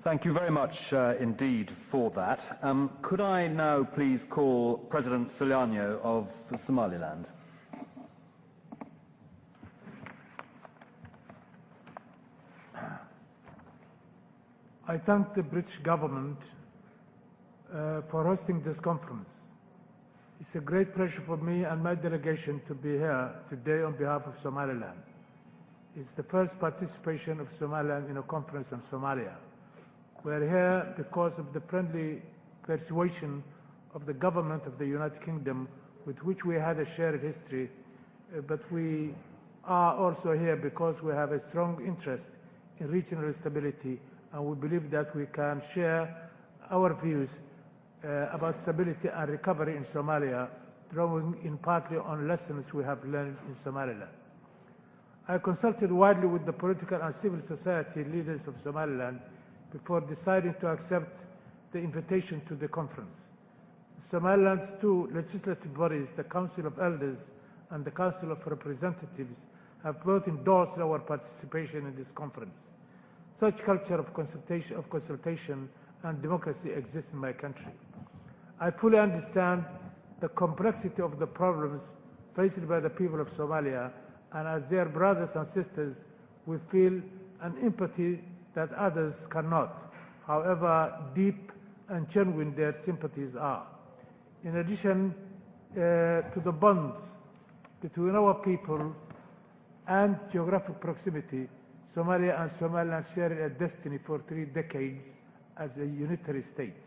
Thank you very much indeed for that. Could I now please call President Silanyo of Somaliland? I thank the British government for hosting this conference. It's a great pleasure for me and my delegation to be here today on behalf of Somaliland. It's the first participation of Somaliland in a conference on Somalia. We're here because of the friendly persuasion of the government of the United Kingdom, with which we had a shared history, but we are also here because we have a strong interest in regional stability, and we believe that we can share our views about stability and recovery in Somalia, drawing in partly on lessons we have learned in Somaliland. I consulted widely with the political and civil society leaders of Somaliland before deciding to accept the invitation to the conference. Somaliland's two legislative bodies, the Council of Elders and the Council of Representatives, have both endorsed our participation in this conference. Such culture of consultation and democracy exists in my country. I fully understand the complexity of the problems faced by the people of Somalia, and as their brothers and sisters, we feel an empathy that others cannot, however deep and genuine their sympathies are. In addition to the bonds between our people and geographic proximity, Somalia and Somaliland share a destiny for 3 decades as a unitary state.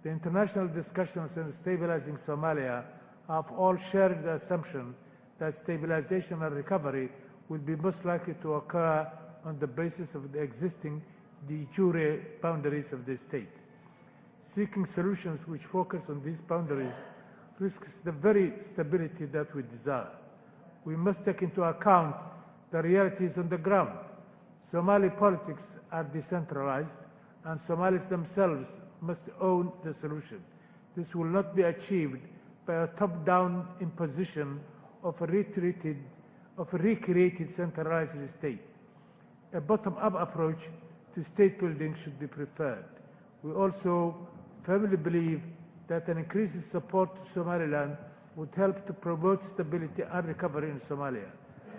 The international discussions on stabilizing Somalia have all shared the assumption that stabilization and recovery will be most likely to occur on the basis of the existing de jure boundaries of the state. Seeking solutions which focus on these boundaries risks the very stability that we desire. We must take into account the realities on the ground. Somali politics are decentralized, and Somalis themselves must own the solution. This will not be achieved by a top-down imposition of a recreated centralized state. A bottom-up approach to state building should be preferred. We also firmly believe that an increased support to Somaliland would help to promote stability and recovery in Somalia,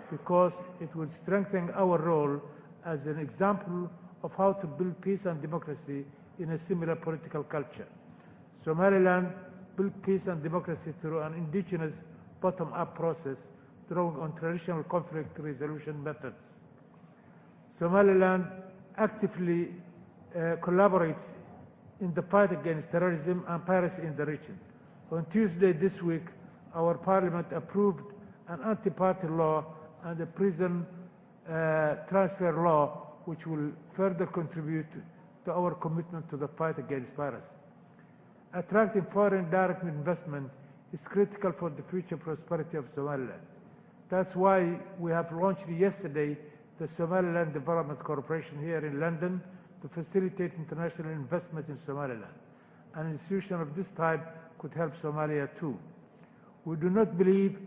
because it would strengthen our role as an example of how to build peace and democracy in a similar political culture. Somaliland built peace and democracy through an indigenous bottom-up process drawing on traditional conflict resolution methods. Somaliland actively collaborates in the fight against terrorism and piracy in the region. On Tuesday this week, our parliament approved an anti-party law and a prison transfer law, which will further contribute to our commitment to the fight against piracy. Attracting foreign direct investment is critical for the future prosperity of Somaliland. That's why we have launched yesterday the Somaliland Development Corporation here in London to facilitate international investment in Somaliland. An institution of this type could help Somalia too. We do not believe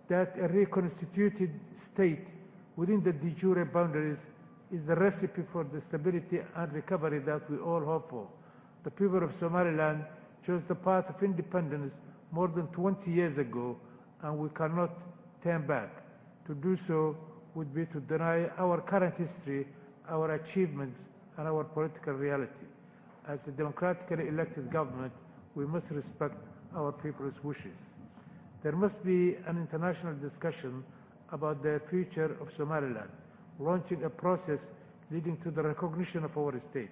that a reconstituted state within the de jure boundaries is the recipe for the stability and recovery that we all hope for. The people of Somaliland chose the path of independence more than 20 years ago, and we cannot turn back. To do so would be to deny our current history, our achievements, and our political reality. As a democratically elected government, we must respect our people's wishes. There must be an international discussion about the future of Somaliland, launching a process leading to the recognition of our state.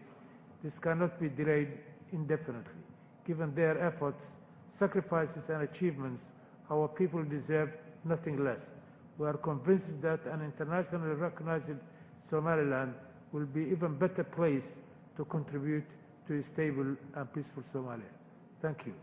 This cannot be delayed indefinitely. Given their efforts, sacrifices, and achievements, our people deserve nothing less. We are convinced that an internationally recognized Somaliland will be even better placed to contribute to a stable and peaceful Somalia. Thank you.